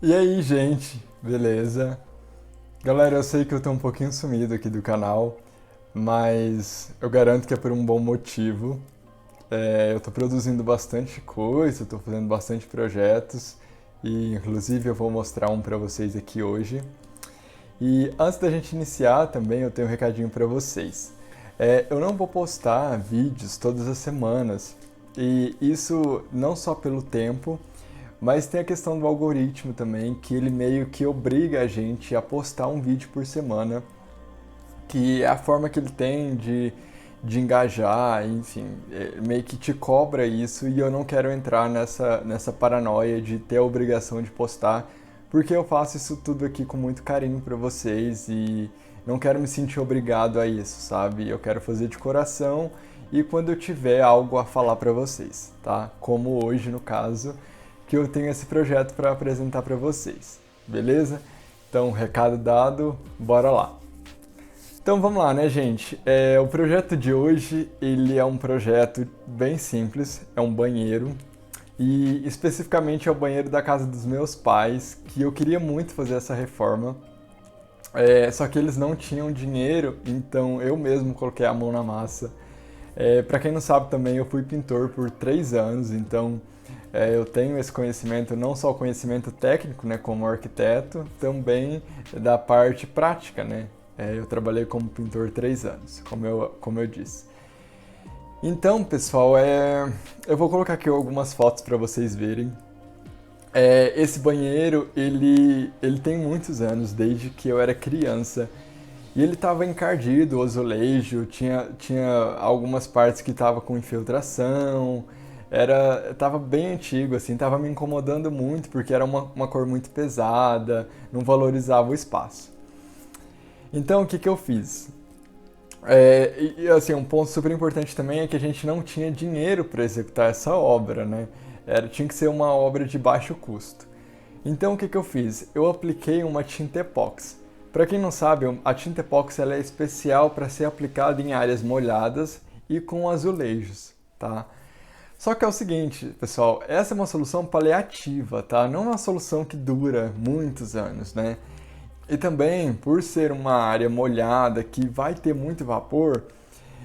E aí, gente, beleza? Galera, eu sei que eu tô um pouquinho sumido aqui do canal, mas eu garanto que é por um bom motivo. Eu tô produzindo bastante coisa, tô fazendo bastante projetos e inclusive eu vou mostrar um pra vocês aqui hoje. E antes da gente iniciar também eu tenho um recadinho pra vocês. Eu não vou postar vídeos todas as semanas e isso não só pelo tempo, mas tem a questão do algoritmo também, que ele meio que obriga a gente a postar um vídeo por semana, que é a forma que ele tem de engajar, enfim, meio que te cobra isso e eu não quero entrar nessa paranoia de ter a obrigação de postar, porque eu faço isso tudo aqui com muito carinho para vocês e não quero me sentir obrigado a isso, sabe? Eu quero fazer de coração e quando eu tiver algo a falar para vocês, tá? Como hoje no caso, que eu tenho esse projeto para apresentar para vocês, beleza? Então, recado dado, bora lá. Então vamos lá, né, gente? O projeto de hoje, ele é um projeto bem simples, é um banheiro e especificamente é o banheiro da casa dos meus pais, que eu queria muito fazer essa reforma, só que eles não tinham dinheiro, então eu mesmo coloquei a mão na massa. Para quem não sabe também, eu fui pintor por 3 anos, então eu tenho esse conhecimento, não só o conhecimento técnico, né, como arquiteto, também da parte prática, né? Eu trabalhei como pintor 3 anos, como eu disse. Então, pessoal, eu vou colocar aqui algumas fotos para vocês verem. Esse banheiro, ele tem muitos anos, desde que eu era criança. E ele estava encardido, o azulejo, tinha algumas partes que estava com infiltração, tava bem antigo, assim, tava me incomodando muito, porque era uma cor muito pesada, não valorizava o espaço. Então, o que que eu fiz? Assim, um ponto super importante também é que a gente não tinha dinheiro para executar essa obra, né? Tinha que ser uma obra de baixo custo. Então, o que que eu fiz? Eu apliquei uma tinta epóxi. Para quem não sabe, a tinta epóxi ela é especial para ser aplicada em áreas molhadas e com azulejos, tá? Só que é o seguinte, pessoal, essa é uma solução paliativa, tá? Não é uma solução que dura muitos anos, né? E também, por ser uma área molhada que vai ter muito vapor,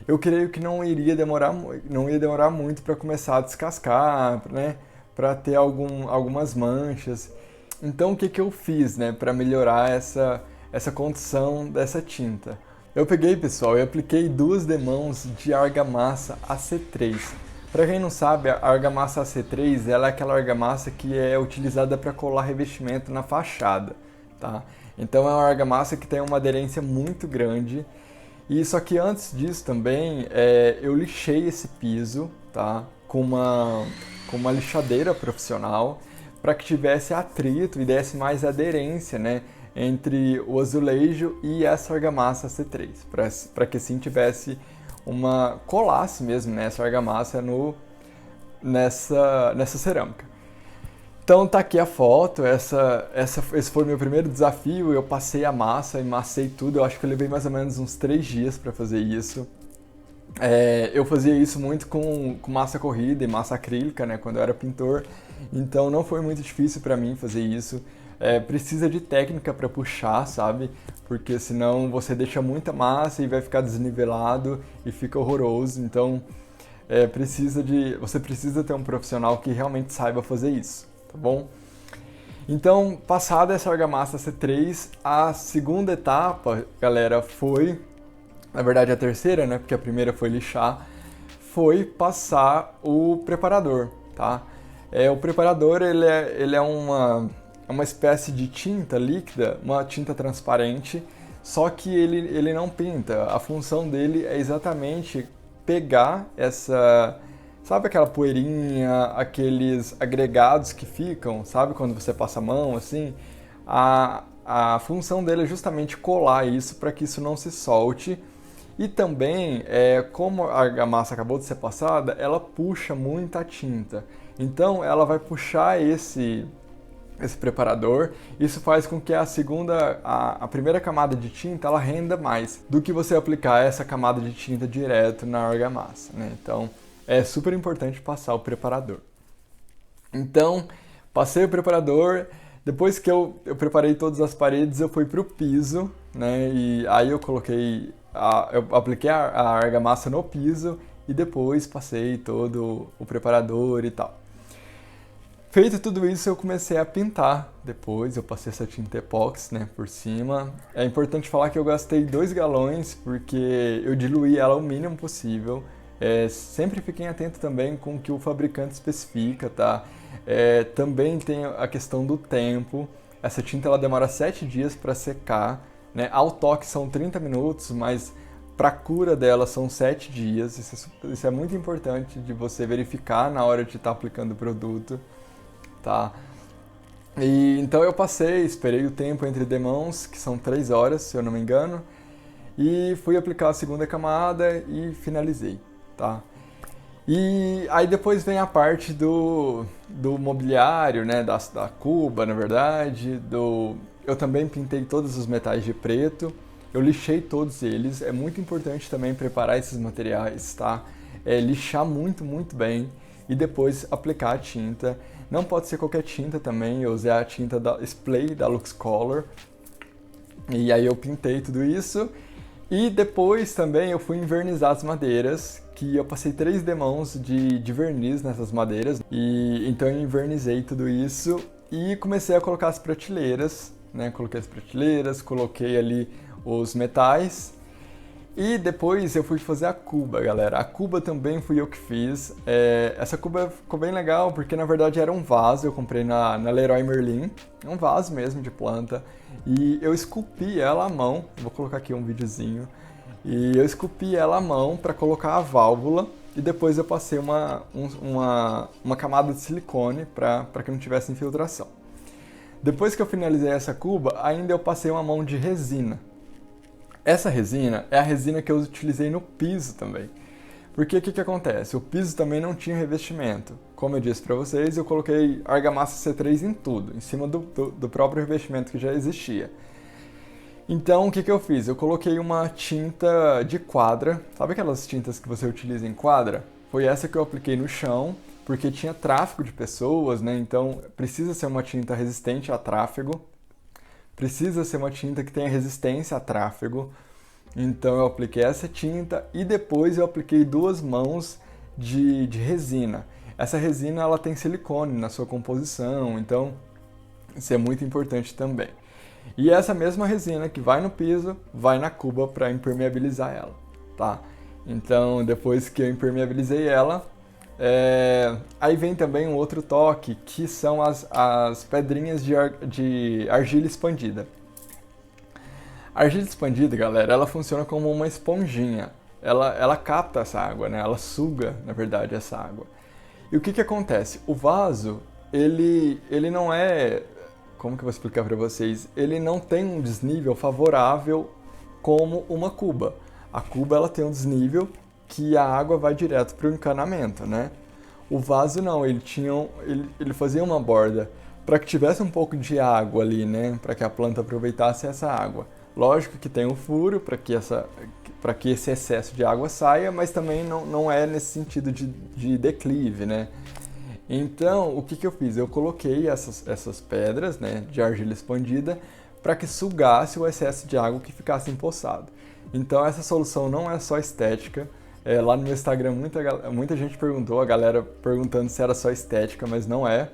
eu creio que não ia demorar muito para começar a descascar, né? Para ter algumas manchas. Então, o que que eu fiz, né, para melhorar essa condição dessa tinta? Eu peguei, pessoal, e apliquei 2 demãos de argamassa AC3. Para quem não sabe, a argamassa AC3 ela é aquela argamassa que é utilizada para colar revestimento na fachada, tá? Então é uma argamassa que tem uma aderência muito grande. E só que antes disso também, eu lixei esse piso, tá? Com uma lixadeira profissional para que tivesse atrito e desse mais aderência, né? Entre o azulejo e essa argamassa C3, para que assim tivesse colasse mesmo, né, essa argamassa nessa cerâmica. Então tá aqui a foto, esse foi o meu primeiro desafio, eu passei a massa e massei tudo, eu acho que eu levei mais ou menos uns 3 dias para fazer isso. Eu fazia isso muito com massa corrida e massa acrílica, né, quando eu era pintor, então não foi muito difícil para mim fazer isso. Precisa de técnica para puxar, sabe? Porque senão você deixa muita massa e vai ficar desnivelado e fica horroroso. Então você precisa ter um profissional que realmente saiba fazer isso, tá bom? Então, passada essa argamassa C3, a segunda etapa, galera, na verdade a terceira, né? Porque a primeira foi lixar, foi passar o preparador, tá? O preparador ele é uma espécie de tinta líquida, uma tinta transparente, só que ele não pinta. A função dele é exatamente pegar sabe aquela poeirinha, aqueles agregados que ficam, sabe quando você passa a mão assim? A função dele é justamente colar isso para que isso não se solte. E também, como a argamassa acabou de ser passada, ela puxa muita tinta. Então ela vai puxar esse preparador, isso faz com que a primeira camada de tinta ela renda mais do que você aplicar essa camada de tinta direto na argamassa, né? Então é super importante passar o preparador. Então passei o preparador, Depois que eu preparei todas as paredes, eu fui pro piso, né? E aí eu apliquei a argamassa no piso e depois passei todo o preparador e tal. Feito tudo isso, eu comecei a pintar. Depois eu passei essa tinta epóxi, né, por cima. É importante falar que eu gastei 2 galões porque eu diluí ela o mínimo possível. Sempre fiquem atentos também com o que o fabricante especifica, tá? Também tem a questão do tempo. Essa tinta ela demora 7 dias para secar, né? Ao toque são 30 minutos, mas para a cura dela são 7 dias. Isso é muito importante de você verificar na hora de estar aplicando o produto. Tá? E então eu esperei o tempo entre demãos, que são 3 horas, se eu não me engano, e fui aplicar a segunda camada e finalizei, tá? E aí depois vem a parte do mobiliário, né, da cuba, na verdade, eu também pintei todos os metais de preto, eu lixei todos eles, é muito importante também preparar esses materiais, tá? Lixar muito, muito bem e depois aplicar a tinta. Não pode ser qualquer tinta também, eu usei a tinta da Splay, da Lux Color. E aí eu pintei tudo isso. E depois também eu fui envernizar as madeiras, que eu passei 3 demãos de verniz nessas madeiras. E então eu invernizei tudo isso e comecei a colocar as prateleiras, né? Coloquei as prateleiras, coloquei ali os metais. E depois eu fui fazer a cuba, galera. A cuba também fui eu que fiz. Essa cuba ficou bem legal porque na verdade era um vaso, eu comprei na Leroy Merlin. É um vaso mesmo de planta. E eu esculpi ela à mão. Vou colocar aqui um videozinho. E eu esculpi ela à mão para colocar a válvula. E depois eu passei uma camada de silicone para que não tivesse infiltração. Depois que eu finalizei essa cuba, ainda eu passei uma mão de resina. Essa resina é a resina que eu utilizei no piso também. Porque o que acontece? O piso também não tinha revestimento. Como eu disse para vocês, eu coloquei argamassa C3 em tudo, em cima do próprio revestimento que já existia. Então o que eu fiz? Eu coloquei uma tinta de quadra. Sabe aquelas tintas que você utiliza em quadra? Foi essa que eu apliquei no chão, porque tinha tráfego de pessoas, né? Então precisa ser uma tinta resistente a tráfego. Precisa ser uma tinta que tenha resistência a tráfego. Então eu apliquei essa tinta e depois eu apliquei 2 mãos de resina. Essa resina ela tem silicone na sua composição, então isso é muito importante também. E essa mesma resina que vai no piso, vai na cuba para impermeabilizar ela, tá? Então depois que eu impermeabilizei ela, aí vem também um outro toque, que são as pedrinhas de argila expandida. A argila expandida, galera, ela funciona como uma esponjinha. Ela capta essa água, né? Ela suga, na verdade, essa água. E o que acontece? O vaso, ele não é... Como que eu vou explicar para vocês? Ele não tem um desnível favorável como uma cuba. A cuba, ela tem um desnível que a água vai direto para o encanamento, né? O vaso não, ele fazia uma borda para que tivesse um pouco de água ali, né? Para que a planta aproveitasse essa água. Lógico que tem um furo para que esse excesso de água saia, mas também não é nesse sentido de declive, né? Então, o que eu fiz? Eu coloquei essas pedras, né, de argila expandida para que sugasse o excesso de água que ficasse empoçado. Então, essa solução não é só estética. Lá no meu Instagram, muita gente perguntou, a galera perguntando se era só estética, mas não é.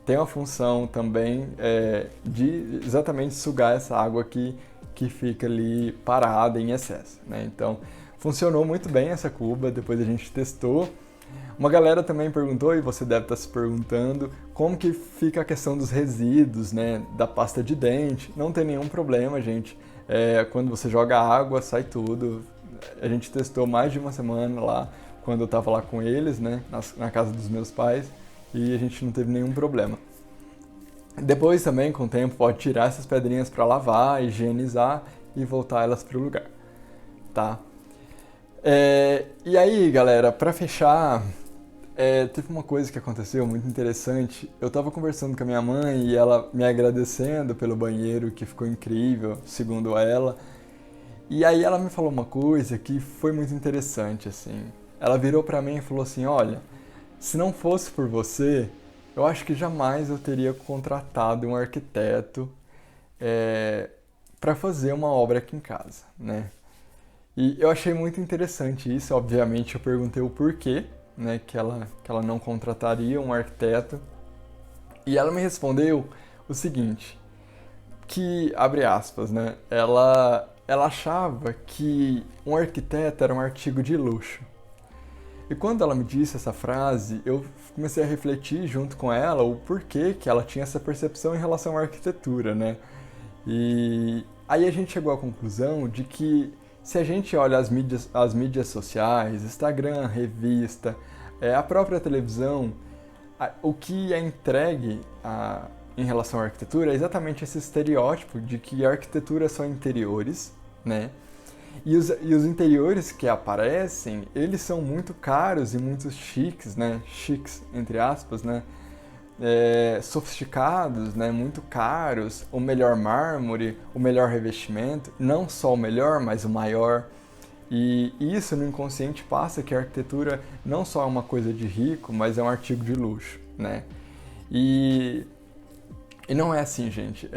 Tem uma função também de exatamente sugar essa água que fica ali parada em excesso, né? Então, funcionou muito bem essa cuba, depois a gente testou. Uma galera também perguntou, e você deve estar se perguntando, como que fica a questão dos resíduos, né, da pasta de dente. Não tem nenhum problema, gente. Quando você joga água, sai tudo. A gente testou mais de uma semana lá, quando eu estava lá com eles, né, na casa dos meus pais, e a gente não teve nenhum problema. Depois também, com o tempo, pode tirar essas pedrinhas para lavar, higienizar e voltar elas para o lugar, tá? E aí, galera, para fechar, teve uma coisa que aconteceu muito interessante. Eu tava conversando com a minha mãe e ela me agradecendo pelo banheiro, que ficou incrível, segundo ela. E aí ela me falou uma coisa que foi muito interessante, assim. Ela virou pra mim e falou assim, olha, se não fosse por você, eu acho que jamais eu teria contratado um arquiteto para fazer uma obra aqui em casa, né? E eu achei muito interessante isso, obviamente eu perguntei o porquê, né, que ela não contrataria um arquiteto. E ela me respondeu o seguinte, que, abre aspas, né, ela achava que um arquiteto era um artigo de luxo. E quando ela me disse essa frase, eu comecei a refletir junto com ela o porquê que ela tinha essa percepção em relação à arquitetura, né? E aí a gente chegou à conclusão de que se a gente olha as mídias sociais, Instagram, revista, a própria televisão, o que é entregue em relação à arquitetura é exatamente esse estereótipo de que a arquitetura são interiores, né? E os interiores que aparecem, eles são muito caros e muito chiques, né? Chiques, entre aspas, né? Sofisticados, né? Muito caros, o melhor mármore, o melhor revestimento, não só o melhor, mas o maior. E isso no inconsciente passa que a arquitetura não só é uma coisa de rico, mas é um artigo de luxo, né? E não é assim, gente.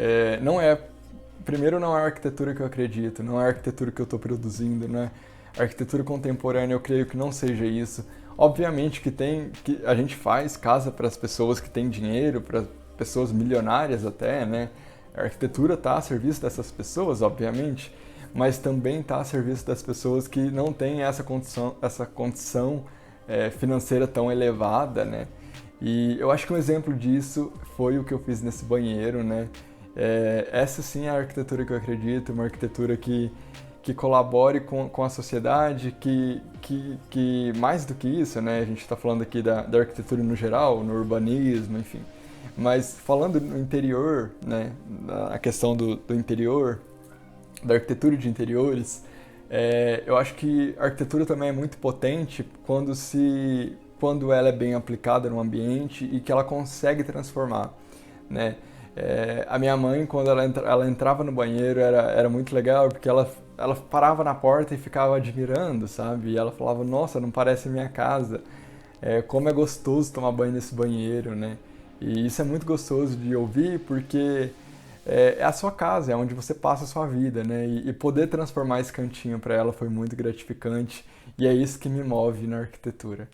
Primeiro, não é a arquitetura que eu acredito, não é a arquitetura que eu estou produzindo, né? A arquitetura contemporânea, eu creio que não seja isso. Obviamente que a gente faz casa para as pessoas que têm dinheiro, para pessoas milionárias até, né? A arquitetura está a serviço dessas pessoas, obviamente, mas também está a serviço das pessoas que não têm essa condição financeira tão elevada, né? E eu acho que um exemplo disso foi o que eu fiz nesse banheiro, né? Essa sim é a arquitetura que eu acredito, uma arquitetura que colabore com a sociedade, que mais do que isso, né? A gente está falando aqui da arquitetura no geral, no urbanismo, enfim. Mas falando no interior, né? A questão do interior, da arquitetura de interiores, eu acho que a arquitetura também é muito potente quando ela é bem aplicada no ambiente e que ela consegue transformar, né? A minha mãe, quando ela entrava no banheiro, era muito legal, porque ela parava na porta e ficava admirando, sabe? E ela falava, nossa, não parece minha casa. Como é gostoso tomar banho nesse banheiro, né? E isso é muito gostoso de ouvir, porque é a sua casa, é onde você passa a sua vida, né? E poder transformar esse cantinho para ela foi muito gratificante, e é isso que me move na arquitetura.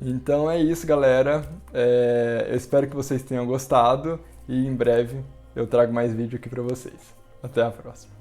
Então é isso, galera. Eu espero que vocês tenham gostado e em breve eu trago mais vídeo aqui para vocês. Até a próxima.